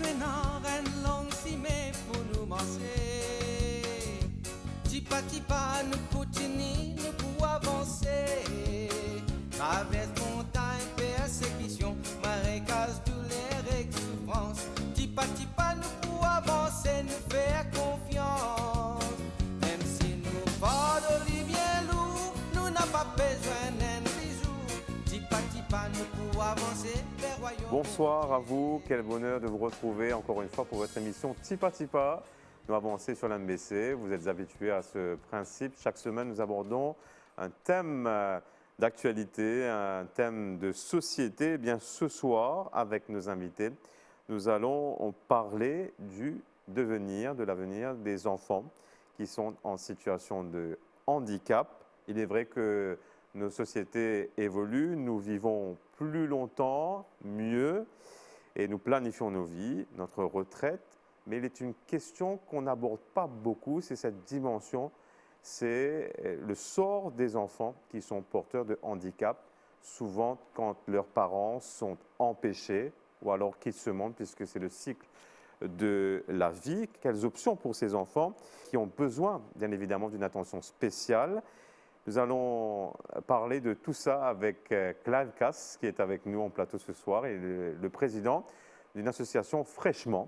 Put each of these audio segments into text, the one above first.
maintenant, une longue cimée pour nous manger. Tipa, nous continuons, nous pouvons avancer. Traverse montagne, persécution, marécage, douleur et souffrance. Tipa, nous pouvons avancer, nous faire confiance. Même si nous portons bien lourd, nous n'avons pas besoin d'un bijou. Tipa, nous pouvons avancer vers le royaume. Bonsoir à vous, quel bonheur de vous retrouver encore une fois pour votre émission Tipa. Nous avançons sur l'MBC, vous êtes habitués à ce principe. Chaque semaine, nous abordons un thème d'actualité, un thème de société. Eh bien, ce soir, avec nos invités, nous allons parler du devenir, de l'avenir des enfants qui sont en situation de handicap. Il est vrai que nos sociétés évoluent, nous vivons plus longtemps, mieux, et nous planifions nos vies, notre retraite. Mais il est une question qu'on n'aborde pas beaucoup, c'est cette dimension, c'est le sort des enfants qui sont porteurs de handicap, souvent quand leurs parents sont empêchés ou alors qu'ils se montrent, puisque c'est le cycle de la vie. Quelles options pour ces enfants qui ont besoin, bien évidemment, d'une attention spéciale? Nous allons parler de tout ça avec Clive Cass, qui est avec nous en plateau ce soir, et le président d'une association fraîchement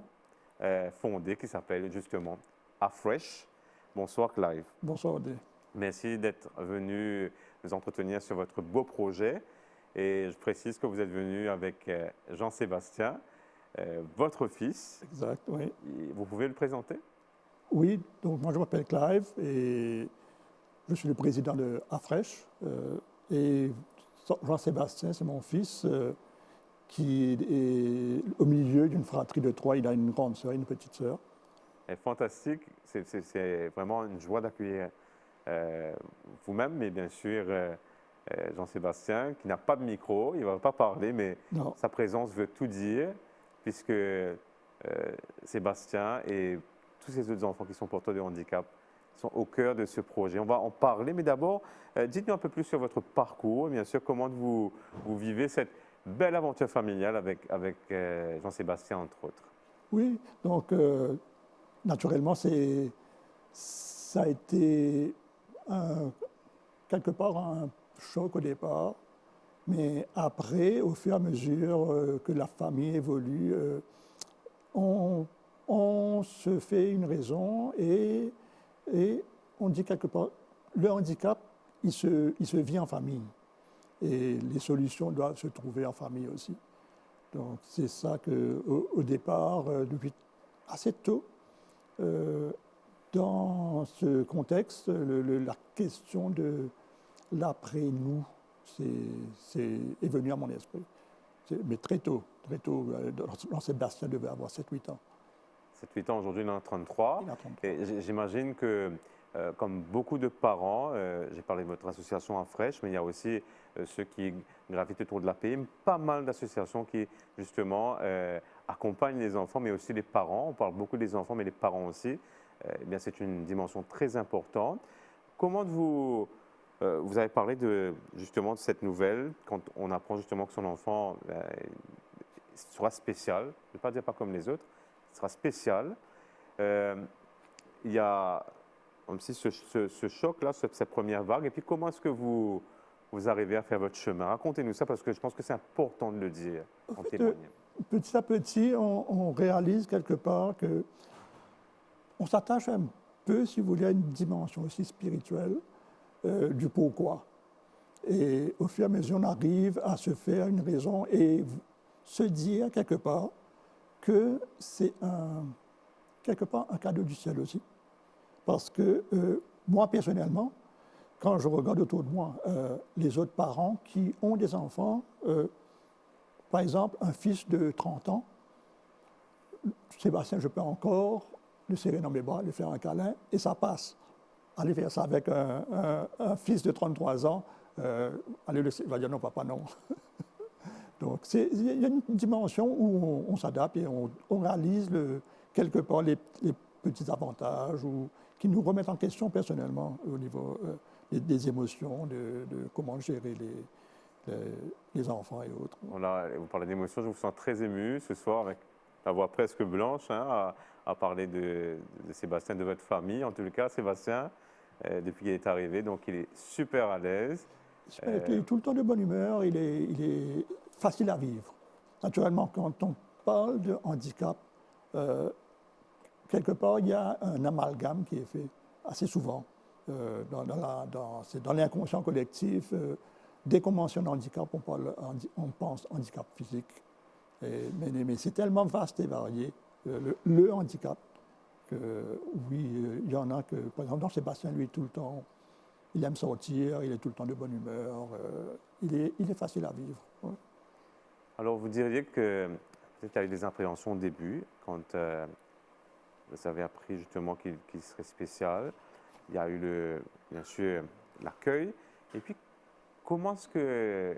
fondée qui s'appelle justement Afresh. Bonsoir Clive. Bonsoir Odé. Merci d'être venu nous entretenir sur votre beau projet. Et je précise que vous êtes venu avec Jean-Sébastien, votre fils. Exact, oui. Vous pouvez le présenter? Oui, donc moi je m'appelle Clive et je suis le président de Afresh. Et Jean-Sébastien, c'est mon fils qui est au milieu d'une fratrie de trois. Il a une grande sœur et une petite sœur. Fantastique, c'est vraiment une joie d'accueillir vous-même, mais bien sûr Jean-Sébastien, qui n'a pas de micro, il ne va pas parler, mais Non. sa présence veut tout dire, puisque Sébastien et tous ces autres enfants qui sont porteurs de handicap sont au cœur de ce projet. On va en parler, mais d'abord, dites-nous un peu plus sur votre parcours, et bien sûr, comment vous vivez cette belle aventure familiale avec Jean-Sébastien, entre autres. Oui, donc naturellement, ça a été quelque part un choc au départ, mais après, au fur et à mesure que la famille évolue, on se fait une raison et on dit quelque part, le handicap, il se vit en famille et les solutions doivent se trouver en famille aussi. Donc c'est ça qu'au départ, depuis assez tôt, dans ce contexte, la question de l'après-nous est venue à mon esprit. Mais très tôt, Jean-Sébastien devait avoir 7-8 ans. 7-8 ans, aujourd'hui il en a 33. Il en a 33. Et j'imagine que, comme beaucoup de parents, j'ai parlé de votre association Afresh, mais il y a aussi ceux qui gravitent autour de l'APM, pas mal d'associations qui, justement, accompagnent les enfants, mais aussi les parents. On parle beaucoup des enfants, mais les parents aussi. Eh bien, c'est une dimension très importante. Comment vous avez parlé justement de cette nouvelle, quand on apprend justement que son enfant sera spécial, je ne vais pas dire pas comme les autres, sera spécial. Il y a aussi ce choc-là, cette première vague. Et puis, comment est-ce que vous arrivez à faire votre chemin? Racontez-nous ça, parce que je pense que c'est important de le dire, en témoignant. Petit à petit, on réalise quelque part que on s'attache un peu, si vous voulez, à une dimension aussi spirituelle du pourquoi. Et au fur et à mesure, on arrive à se faire une raison et se dire quelque part que c'est quelque part un cadeau du ciel aussi. Parce que moi, personnellement, quand je regarde autour de moi les autres parents qui ont des enfants, par exemple, un fils de 30 ans, Sébastien, je peux encore le serrer dans mes bras, lui faire un câlin, et ça passe. Aller faire ça avec un fils de 33 ans, aller le serrer, il va dire non, papa, non. Donc, il y a une dimension où on s'adapte et on réalise quelque part les petits avantages qui nous remettent en question personnellement au niveau des émotions, de comment gérer les enfants et autres. Voilà, vous parlez d'émotions, je vous sens très ému ce soir avec la voix presque blanche, hein, à parler de Sébastien, de votre famille. En tout cas, Sébastien, depuis qu'il est arrivé, donc il est super à l'aise. Il est tout le temps de bonne humeur, il est facile à vivre. Naturellement, quand on parle de handicap, quelque part, il y a un amalgame qui est fait assez souvent dans l'inconscient collectif. Dès qu'on mentionne handicap, on pense handicap physique. Mais c'est tellement vaste et varié, le handicap, que oui, il y en a que, par exemple, Sébastien, lui, tout le temps, il aime sortir, il est tout le temps de bonne humeur, il est facile à vivre. Ouais. Alors, vous diriez que peut-être qu'il y a eu des appréhensions au début, quand vous avez appris justement qu'il serait spécial. Il y a eu, bien sûr, l'accueil. Et puis, comment est-ce que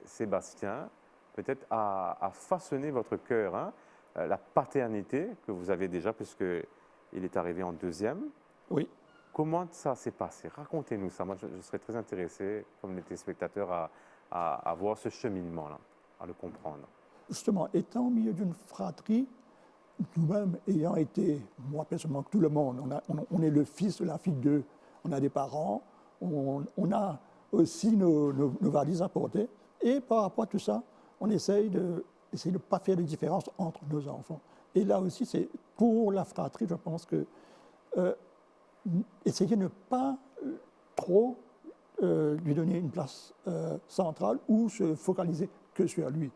Sébastien, peut-être, a façonné votre cœur, hein? La paternité que vous avez déjà, puisqu'il est arrivé en deuxième. Oui. Comment ça s'est passé? Racontez-nous ça. Moi, je serais très intéressé, comme les téléspectateurs, à voir ce cheminement-là, à le comprendre. Justement, étant au milieu d'une fratrie, nous-mêmes ayant été, moi personnellement, tout le monde, on est le fils ou la fille d'eux, on a des parents, on a aussi nos valises à porter, et par rapport à tout ça, on essaye de ne pas faire de différence entre nos enfants. Et là aussi, c'est pour la fratrie, je pense que essayer de ne pas trop lui donner une place centrale ou se focaliser que sur lui.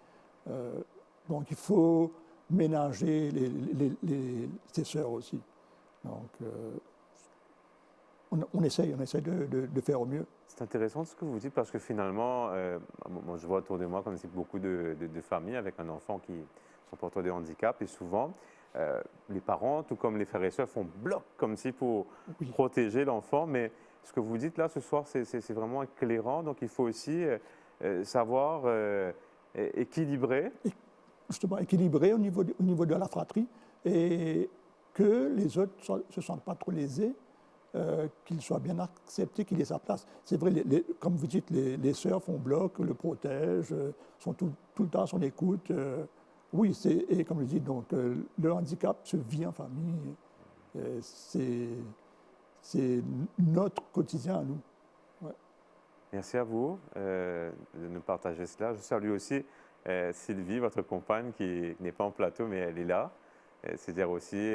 Donc, il faut ménager ses sœurs aussi. Donc, on essaye de faire au mieux. C'est intéressant ce que vous dites parce que finalement, moi, je vois autour de moi comme c'est beaucoup de familles avec un enfant qui sont porteurs de handicap et souvent, les parents, tout comme les frères et sœurs, font bloc comme si pour protéger l'enfant. Mais ce que vous dites là ce soir, c'est vraiment éclairant. Donc, il faut aussi savoir équilibrer. Justement, équilibrer au niveau de la fratrie et que les autres ne se sentent pas trop lésés, qu'ils soient bien acceptés, qu'il ait sa place. C'est vrai, comme vous dites, les sœurs font bloc, le protègent, sont tout le temps à son écoute. Oui, et comme je dis, donc, le handicap se vit en famille. C'est notre quotidien à nous. Ouais. Merci à vous de nous partager cela. Je salue aussi Sylvie, votre compagne, qui n'est pas en plateau, mais elle est là. C'est-à-dire aussi,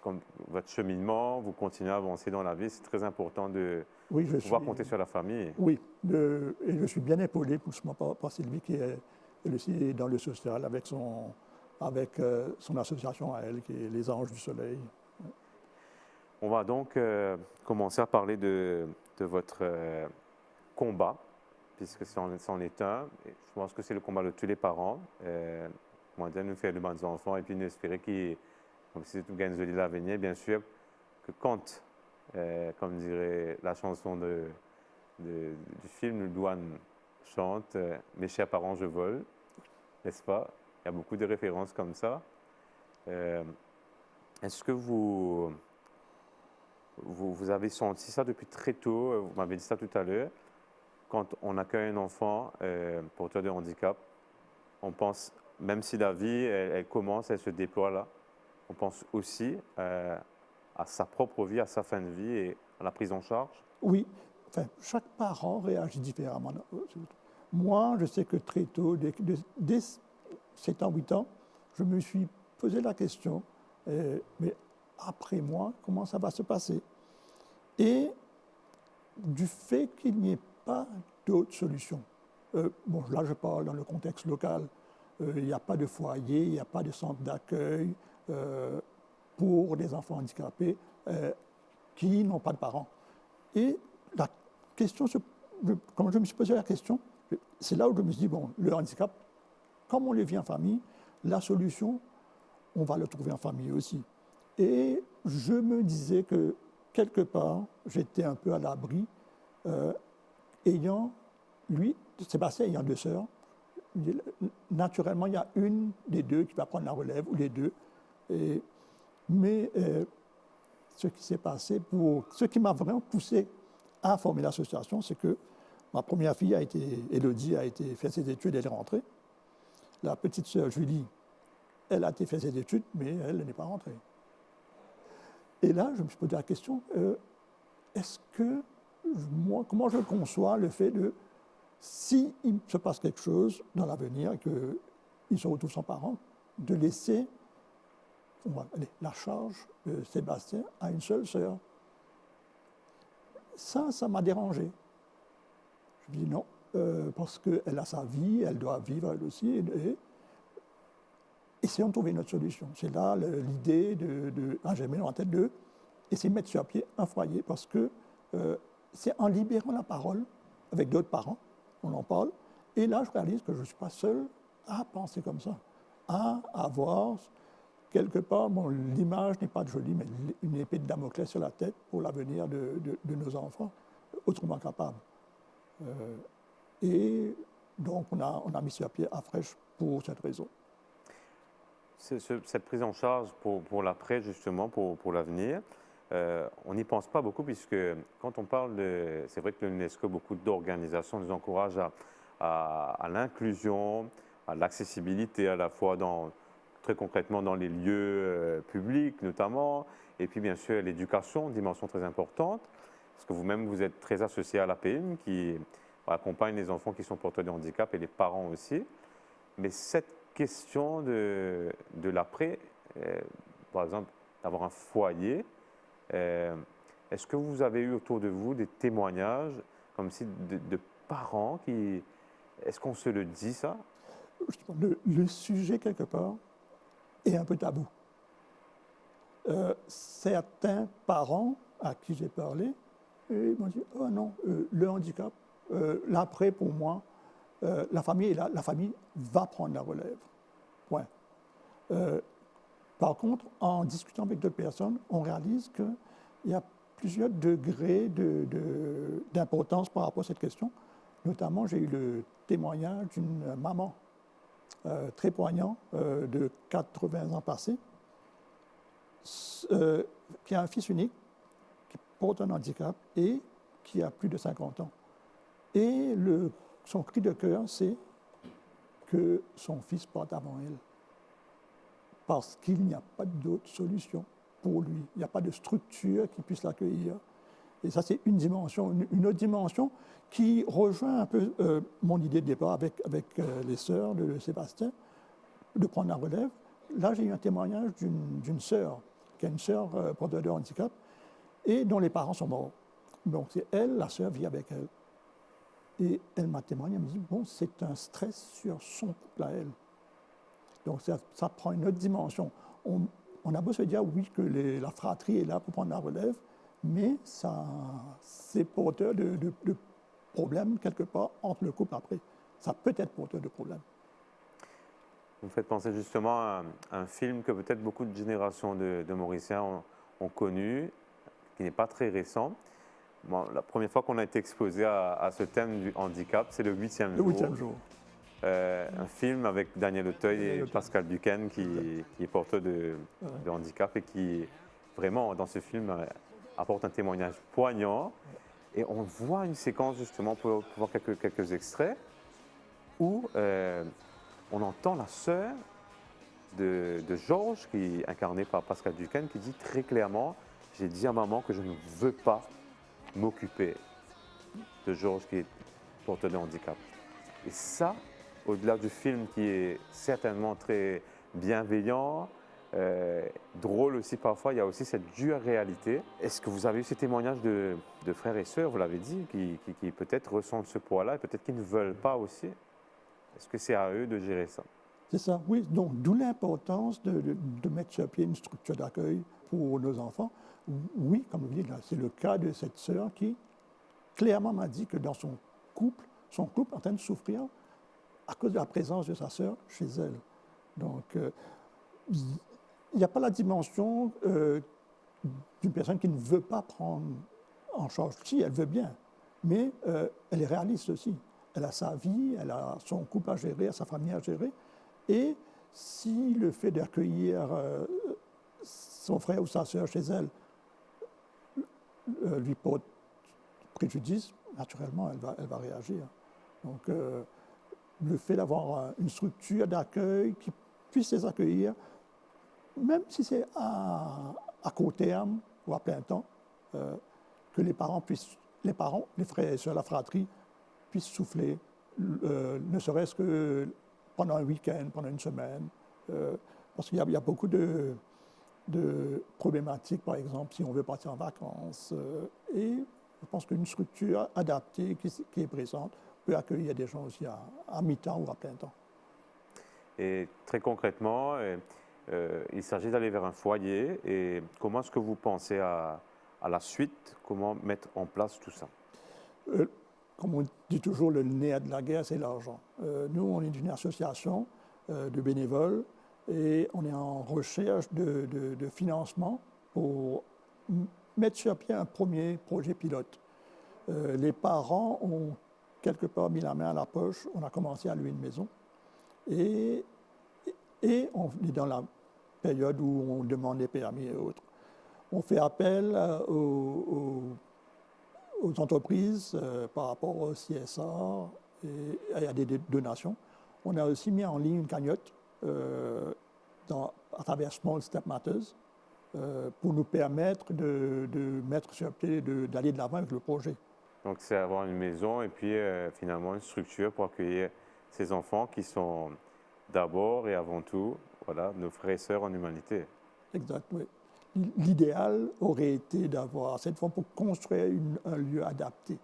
comme votre cheminement, vous continuez à avancer dans la vie. C'est très important de pouvoir compter sur la famille. Oui, et je suis bien épaulé par Sylvie, qui est elle aussi dans le social avec son association à elle, qui est les Anges du Soleil. On va donc commencer à parler de votre combat, puisque c'en est un. Je pense que c'est le combat de tous les parents. Comment dire, nous faire le mal des enfants et puis nous espérer qu'ils, comme si tout gagne de l'avenir, bien sûr, que quand, comme dirait la chanson du film, Douane chante « Mes chers parents, je vole », n'est-ce pas? Il y a beaucoup de références comme ça. Est-ce que vous avez senti ça depuis très tôt? Vous m'avez dit ça tout à l'heure. Quand on accueille un enfant porteur de handicap, on pense, même si la vie, elle commence, elle se déploie là, on pense aussi à sa propre vie, à sa fin de vie et à la prise en charge? Oui, enfin, chaque parent réagit différemment. Moi, je sais que très tôt, dès 7 ans, 8 ans, je me suis posé la question, mais après moi, comment ça va se passer? Et du fait qu'il n'y ait pas d'autre solution, bon, là je parle dans le contexte local, il n'y a pas de foyer, il n'y a pas de centre d'accueil pour des enfants handicapés qui n'ont pas de parents. Et la question, quand je me suis posé la question, c'est là où je me suis dit, bon, le handicap, comme on le vit en famille, la solution, on va le trouver en famille aussi. Et je me disais que, quelque part, j'étais un peu à l'abri, Sébastien ayant 2 sœurs, naturellement, il y a une des deux qui va prendre la relève, ou les deux. Mais ce qui s'est passé, ce qui m'a vraiment poussé à former l'association, c'est que ma première fille, Élodie, a fait ses études, elle est rentrée. La petite sœur, Julie, elle a été faire ses études, mais elle n'est pas rentrée. Et là, je me suis posé la question, est-ce que, comment je conçois le fait de, s'il se passe quelque chose dans l'avenir et qu'ils se retrouvent sans parents, de laisser la charge de Sébastien à une seule sœur. Ça m'a dérangé. Je me dis non, parce qu'elle a sa vie, elle doit vivre elle aussi, et essayons de trouver une autre solution. C'est là l'idée j'ai mis dans la tête de essayer de mettre sur pied un foyer, parce que c'est en libérant la parole avec d'autres parents, on en parle, et là je réalise que je ne suis pas seul à penser comme ça, à avoir quelque part, l'image n'est pas jolie, mais une épée de Damoclès sur la tête pour l'avenir de nos enfants, autrement capables. Et donc on a mis sur pied Afresh pour cette raison. Cette prise en charge pour l'après, justement, pour l'avenir, on n'y pense pas beaucoup, puisque quand on parle de... C'est vrai que l'UNESCO, beaucoup d'organisations nous encouragent à l'inclusion, à l'accessibilité à la fois très concrètement dans les lieux publics notamment, et puis bien sûr l'éducation, dimension très importante, parce que vous-même vous êtes très associé à l'APM qui accompagne les enfants qui sont porteurs de handicap et les parents aussi. Mais cette question de l'après, par exemple d'avoir un foyer, est-ce que vous avez eu autour de vous des témoignages comme si de parents qui... Est-ce qu'on se le dit ça? Le sujet quelque part est un peu tabou. Certains parents à qui j'ai parlé m'ont dit « Oh non, le handicap, l'après pour moi, la famille est là, la famille va prendre la relève. » Point. Par contre, en discutant avec d'autres personnes, on réalise qu'il y a plusieurs degrés d'importance par rapport à cette question. Notamment, j'ai eu le témoignage d'une maman très poignant, de 80 ans passés, qui a un fils unique, qui porte un handicap et qui a plus de 50 ans. Et son cri de cœur, c'est que son fils parte avant elle. Parce qu'il n'y a pas d'autre solution pour lui. Il n'y a pas de structure qui puisse l'accueillir. Et ça, c'est une dimension. Une autre dimension qui rejoint un peu mon idée de départ avec les sœurs de Sébastien, de prendre la relève. Là, j'ai eu un témoignage d'une sœur, qui a une sœur porteuse de handicap, et dont les parents sont morts. Donc, c'est elle, la sœur, vit avec elle. Et elle m'a témoigné, elle me dit, bon, c'est un stress sur son couple à elle. Donc, ça prend une autre dimension. On a beau se dire, oui, que la fratrie est là pour prendre la relève, mais c'est porteur de problèmes quelque part entre le couple après. Ça peut être porteur de problèmes. Vous me faites penser justement à un film que peut-être beaucoup de générations de Mauriciens ont connu, qui n'est pas très récent. Bon, la première fois qu'on a été exposé à ce thème du handicap, c'est le 8e jour. Le 8e jour. Un film avec Daniel Auteuil et Pascal Buchan qui est porteur de handicap et qui, vraiment, dans ce film, apporte un témoignage poignant. Et on voit une séquence, justement, pour voir quelques extraits, où on entend la sœur de Georges, qui est incarnée par Pascal Buchan, qui dit très clairement « J'ai dit à maman que je ne veux pas m'occuper de Georges qui est porteur de handicap. » Et ça, au-delà du film qui est certainement très bienveillant, drôle aussi parfois, il y a aussi cette dure réalité. Est-ce que vous avez eu ces témoignages de frères et sœurs, vous l'avez dit, qui peut-être ressentent ce poids-là et peut-être qu'ils ne veulent pas aussi? Est-ce que c'est à eux de gérer ça? C'est ça, oui. Donc, d'où l'importance de mettre sur pied une structure d'accueil pour nos enfants. Oui, comme vous dites, c'est le cas de cette sœur qui clairement m'a dit que dans son couple est en train de souffrir à cause de la présence de sa sœur chez elle. Donc, il n'y a pas la dimension d'une personne qui ne veut pas prendre en charge. Si, elle veut bien, mais elle est réaliste aussi. Elle a sa vie, elle a son couple à gérer, sa famille à gérer. Et si le fait d'accueillir son frère ou sa sœur chez elle lui porte préjudice, naturellement, elle va réagir. Donc, le fait d'avoir une structure d'accueil qui puisse les accueillir, même si c'est à court terme ou à plein temps, que les parents, les frères et sœurs, la fratrie, puissent souffler, ne serait-ce que pendant un week-end, pendant une semaine, parce qu'il y a beaucoup de problématiques, par exemple, si on veut partir en vacances. Et je pense qu'une structure adaptée qui est présente peut accueillir des gens aussi à mi-temps ou à plein temps. Et très concrètement, il s'agit d'aller vers un foyer. Et comment est-ce que vous pensez à la suite? Comment mettre en place tout ça? Comme on dit toujours, le nerf de la guerre, c'est l'argent. Nous, on est une association de bénévoles et on est en recherche de financement pour mettre sur pied un premier projet pilote. Les parents ont quelque part mis la main à la poche. On a commencé à louer une maison et on est dans la période où on demande des permis et autres. On fait appel aux entreprises par rapport au CSA et à des donations. On a aussi mis en ligne une cagnotte à travers Small Step Matters pour nous permettre de mettre sur pied, d'aller de l'avant avec le projet. Donc, c'est avoir une maison et puis finalement une structure pour accueillir ces enfants qui sont d'abord et avant tout nos frères et sœurs en humanité. Exact, oui. L'idéal aurait été d'avoir cette forme pour construire un lieu adapté.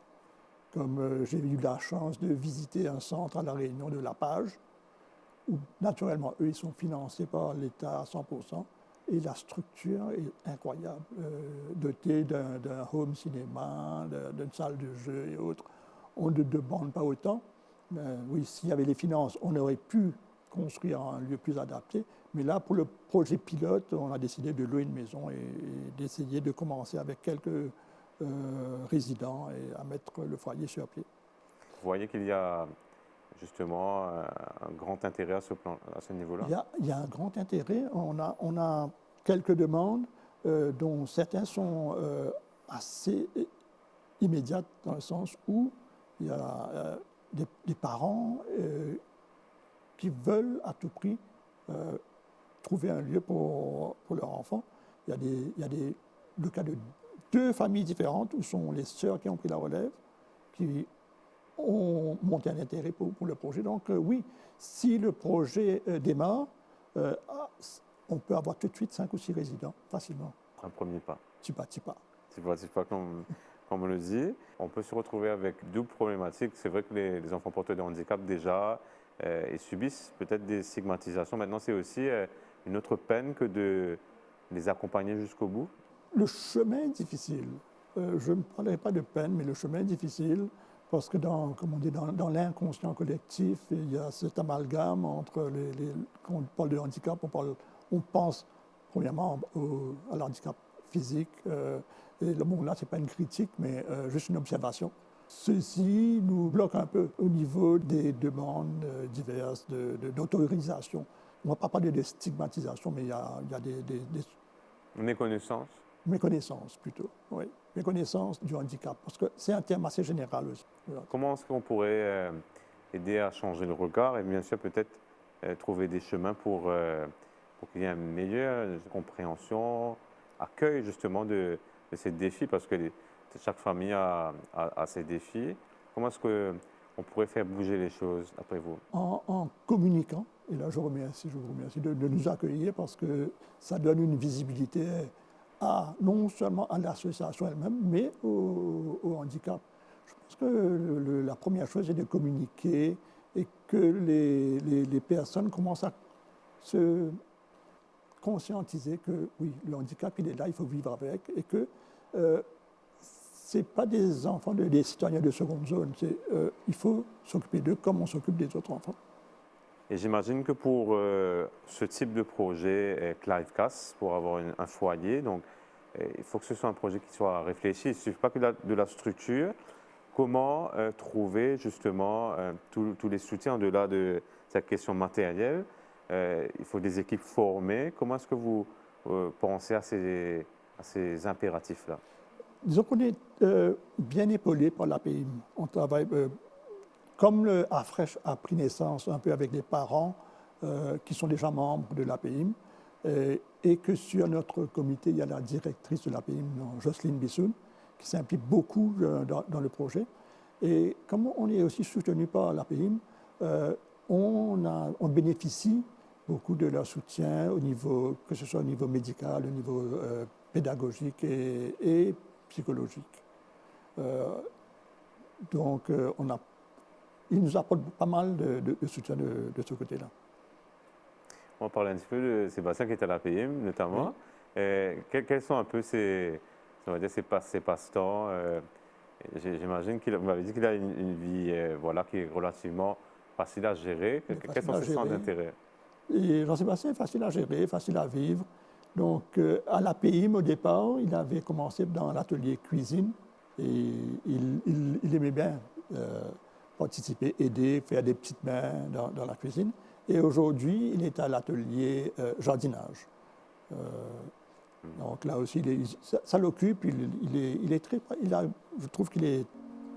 Comme j'ai eu la chance de visiter un centre à La Réunion de La Page, où naturellement, eux, ils sont financés par l'État à 100%, et la structure est incroyable, dotée d'un home cinéma, d'une salle de jeu et autres. On ne demande pas autant. Mais oui, s'il y avait les finances, on aurait pu construire un lieu plus adapté. Mais là, pour le projet pilote, on a décidé de louer une maison et d'essayer de commencer avec quelques résidents et à mettre le foyer sur pied. Vous voyez qu'il y a justement un grand intérêt à ce niveau-là? Il y a un grand intérêt. On a quelques demandes dont certaines sont assez immédiates dans le sens où il y a des parents qui veulent à tout prix trouver un lieu pour leur enfant. Il y a le cas de 2 familles différentes où sont les sœurs qui ont pris la relève, qui ont monté un intérêt pour le projet. Donc oui, si le projet démarre, on peut avoir tout de suite 5 ou 6 résidents facilement. Un premier pas. Tipa, Comme on le dit. On peut se retrouver avec double problématique. C'est vrai que les enfants porteurs de handicap déjà ils subissent peut-être des stigmatisations. Maintenant, c'est aussi une autre peine que de les accompagner jusqu'au bout. Le chemin est difficile. Je ne parlerai pas de peine, mais le chemin est difficile parce que comme on dit, dans l'inconscient collectif, il y a cet amalgame entre quand on parle de handicap, on pense premièrement à l'handicap physique. Et bon, là, ce n'est pas une critique, mais juste une observation. Ceci nous bloque un peu au niveau des demandes diverses d'autorisation. On ne va pas parler de stigmatisation, mais il y a des Méconnaissance. Méconnaissance plutôt, oui. Méconnaissance du handicap, parce que c'est un terme assez général aussi. Voilà. Comment est-ce qu'on pourrait aider à changer le regard et bien sûr peut-être trouver des chemins pour qu'il y ait une meilleure compréhension, accueil justement de ces défis, parce que chaque famille a ses défis. Comment est-ce qu'on pourrait faire bouger les choses, d'après vous? En communiquant, et là je vous remercie de nous accueillir parce que ça donne une visibilité non seulement à l'association elle-même, mais au handicap. Je pense que la première chose est de communiquer et que les personnes commencent à se conscientiser que oui, le handicap, il est là, il faut vivre avec, et que ce n'est pas des enfants, des citoyens de seconde zone. Il faut s'occuper d'eux comme on s'occupe des autres enfants. Et j'imagine que pour ce type de projet, Clivecast, pour avoir un foyer, donc il faut que ce soit un projet qui soit réfléchi. Il ne suffit pas que de la structure. Comment trouver justement tous les soutiens au-delà de cette question matérielle? Il faut des équipes formées. Comment est-ce que vous pensez à ces impératifs-là? Disons qu'on est bien épaulé par l'API. On travaille comme AFRESH a pris naissance un peu avec les parents qui sont déjà membres de l'APIM, et que sur notre comité, il y a la directrice de l'APIM, Jocelyne Bissoun, qui s'implique beaucoup dans le projet. Et comme on est aussi soutenu par l'APIM, on bénéficie beaucoup de leur soutien, que ce soit au niveau médical, au niveau pédagogique et psychologique. Donc, ils nous apportent pas mal de soutien de ce côté-là. On va parler un petit peu de Sébastien qui est à l'APIM, notamment. Oui. Quels sont un peu ses passe-temps? J'imagine qu'il m'avait dit qu'il a une vie qui est relativement facile à gérer. Quels sont ses centres d'intérêt? Jean-Sébastien est facile à gérer, facile à vivre. Donc, à l'APIM, au départ, il avait commencé dans l'atelier cuisine et il aimait bien participer, aider, faire des petites mains dans la cuisine. Et aujourd'hui, il est à l'atelier jardinage. Donc là aussi, ça l'occupe. Je trouve qu'il est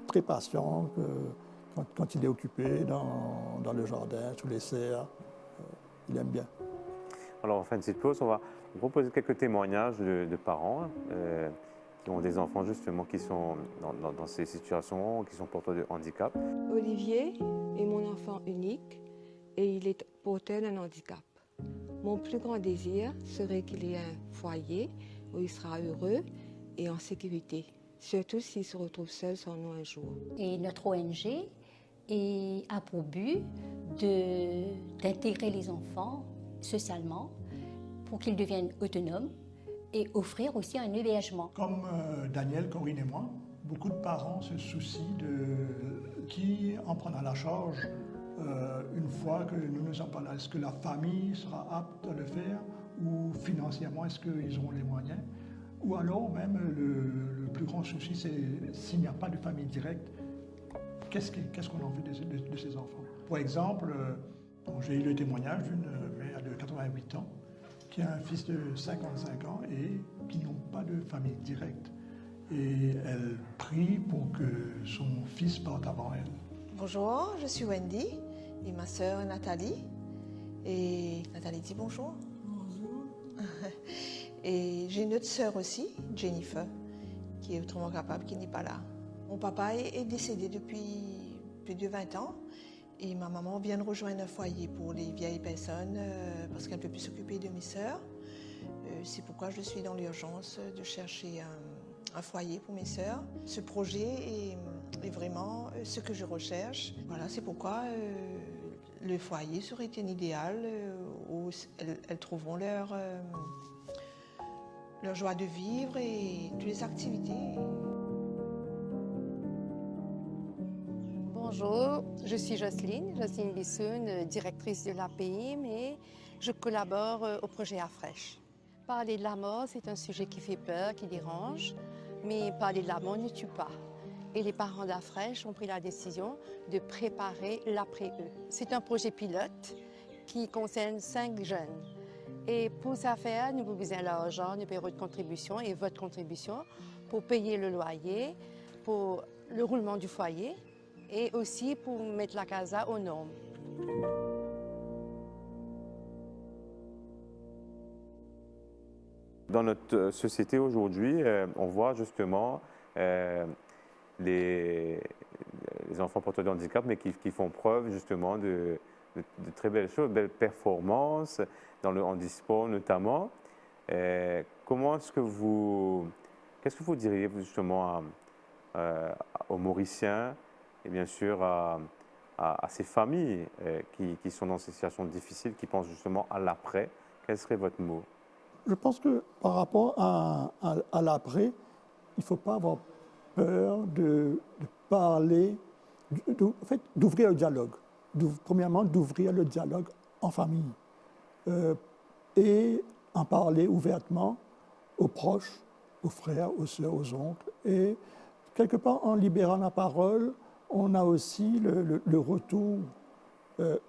très patient quand il est occupé dans le jardin, sous les serres. Il aime bien. Alors, on fait une petite pause. On va vous proposer quelques témoignages de parents qui ont des enfants justement qui sont dans ces situations, qui sont porteurs de handicap. Olivier est mon enfant unique et il est porteur d'un handicap. Mon plus grand désir serait qu'il ait un foyer où il sera heureux et en sécurité, surtout s'il se retrouve seul sans nous un jour. Et notre ONG a pour but d'intégrer les enfants socialement pour qu'ils deviennent autonomes et offrir aussi un hébergement. Comme Daniel, Corinne et moi, beaucoup de parents se soucient de qui en prendra la charge une fois que nous ne sommes pas là. Est-ce que la famille sera apte à le faire ou financièrement, est-ce qu'ils auront les moyens? Ou alors même le plus grand souci, c'est s'il n'y a pas de famille directe, qu'est-ce qu'on en fait de ces enfants? Pour exemple, j'ai eu le témoignage d'une mère de 88 ans qui a un fils de 55 ans et qui n'ont pas de famille directe. Et elle prie pour que son fils parte avant elle. Bonjour, je suis Wendy et ma sœur Nathalie. Et Nathalie dit bonjour. Bonjour. Et j'ai une autre sœur aussi, Jennifer, qui est autrement capable, qui n'est pas là. Mon papa est décédé depuis plus de 20 ans et ma maman vient de rejoindre un foyer pour les vieilles personnes parce qu'elle ne peut plus s'occuper de mes sœurs. C'est pourquoi je suis dans l'urgence de chercher un foyer pour mes sœurs. Ce projet est vraiment ce que je recherche. Voilà, c'est pourquoi le foyer serait un idéal où elles trouveront leur joie de vivre et toutes les activités. Bonjour, je suis Jocelyne Bissoun, directrice de l'APIM et je collabore au projet AFRESH. Parler de la mort, c'est un sujet qui fait peur, qui dérange, mais parler de la mort ne tue pas. Et les parents d'AFRESH ont pris la décision de préparer l'après-eux. C'est un projet pilote qui concerne 5 jeunes. Et pour ça faire, nous vous besoin de l'argent, nous payons votre contribution et votre contribution pour payer le loyer, pour le roulement du foyer et aussi pour mettre la casa aux normes. Dans notre société aujourd'hui, on voit justement les enfants porteurs de handicap, mais qui font preuve justement de très belles choses, de belles performances dans le handisport notamment. Qu'est-ce que vous diriez justement aux Mauriciens et bien sûr à ces familles qui sont dans ces situations difficiles, qui pensent justement à l'après? Quel serait votre mot? Je pense que par rapport à l'après, il ne faut pas avoir peur de parler, en fait, d'ouvrir le dialogue. Premièrement, d'ouvrir le dialogue en famille et en parler ouvertement aux proches, aux frères, aux sœurs, aux oncles. Et quelque part, en libérant la parole, on a aussi le retour,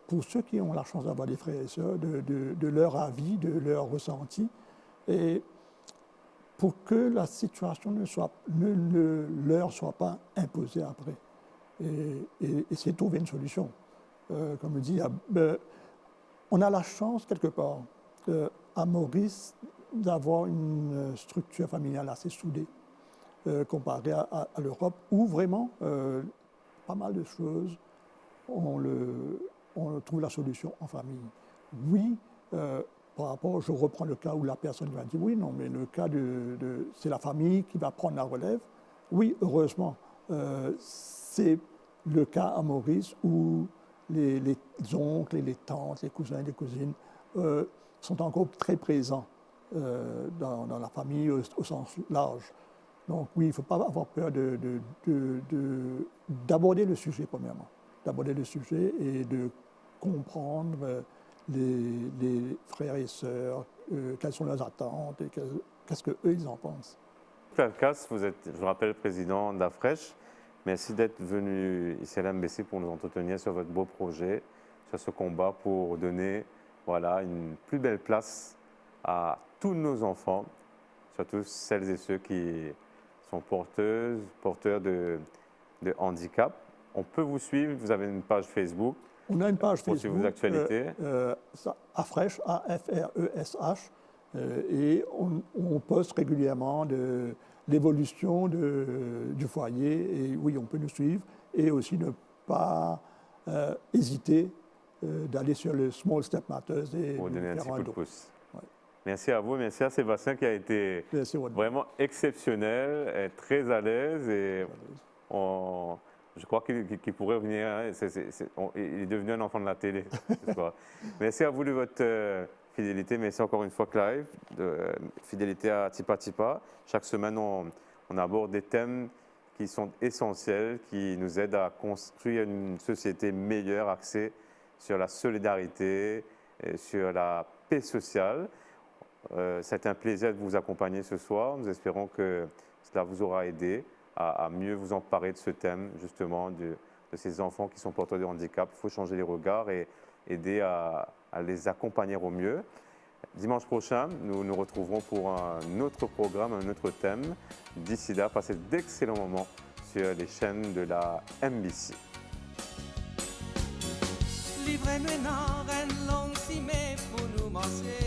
pour ceux qui ont la chance d'avoir des frères et sœurs, de leur avis, de leur ressenti, et pour que la situation ne leur soit pas imposée après. Et essayer de trouver une solution. Comme je dis, on a la chance, quelque part, à Maurice, d'avoir une structure familiale assez soudée, comparée à l'Europe, où vraiment, pas mal de choses, on trouve la solution en famille. Oui, par rapport, je reprends le cas où la personne va dire oui, non, mais le cas c'est la famille qui va prendre la relève. Oui, heureusement, c'est le cas à Maurice où les oncles et les tantes, les cousins et les cousines sont encore très présents dans la famille au sens large. Donc oui, il ne faut pas avoir peur d'aborder le sujet, premièrement. D'aborder le sujet et de comprendre les frères et sœurs, quelles sont leurs attentes et qu'est-ce qu'eux, ils en pensent. Alkas, vous êtes, je vous rappelle, président d'Afresh. Merci d'être venu ici à l'MBC pour nous entretenir sur votre beau projet, sur ce combat pour donner une plus belle place à tous nos enfants, surtout celles et ceux qui sont porteurs de handicap. On peut vous suivre, vous avez une page Facebook. On a une page pour Facebook. suivre vos actualités. Afresh, A-F-R-E-S-H. Et on poste régulièrement de l'évolution du foyer. Et oui, on peut nous suivre. Et aussi ne pas hésiter d'aller sur le Small Step Matters et pour donner un petit faire coup de don. pouce. Ouais. Merci à vous, merci à Sébastien qui a été vraiment exceptionnel, et très à l'aise. Et je crois qu'il pourrait venir. Hein, il est devenu un enfant de la télé. Merci à vous de votre fidélité. Merci encore une fois, Clive, de fidélité à Tipa Tipa. Chaque semaine, on aborde des thèmes qui sont essentiels, qui nous aident à construire une société meilleure, axée sur la solidarité, et sur la paix sociale. C'est un plaisir de vous accompagner ce soir. Nous espérons que cela vous aura aidé à mieux vous emparer de ce thème, justement, de ces enfants qui sont porteurs de handicap. Il faut changer les regards et aider à les accompagner au mieux. Dimanche prochain, nous nous retrouverons pour un autre programme, un autre thème. D'ici là, passez d'excellents moments sur les chaînes de la MBC. Livrez-nous une longue cimée pour nous manger.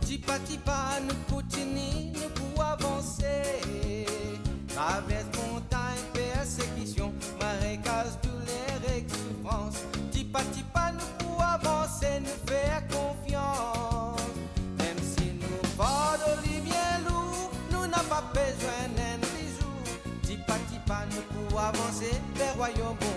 Tipa tipa, nous continuons, nous pouvons avancer. Traverse montagne, persécution, marécage, douleur et souffrance. Tipa tipa, nous pouvons avancer, nous faire confiance. Même si nous portons les bien lourds, nous n'avons pas besoin d'un bisou. Tipa tipa, nous pouvons avancer vers royaume bon.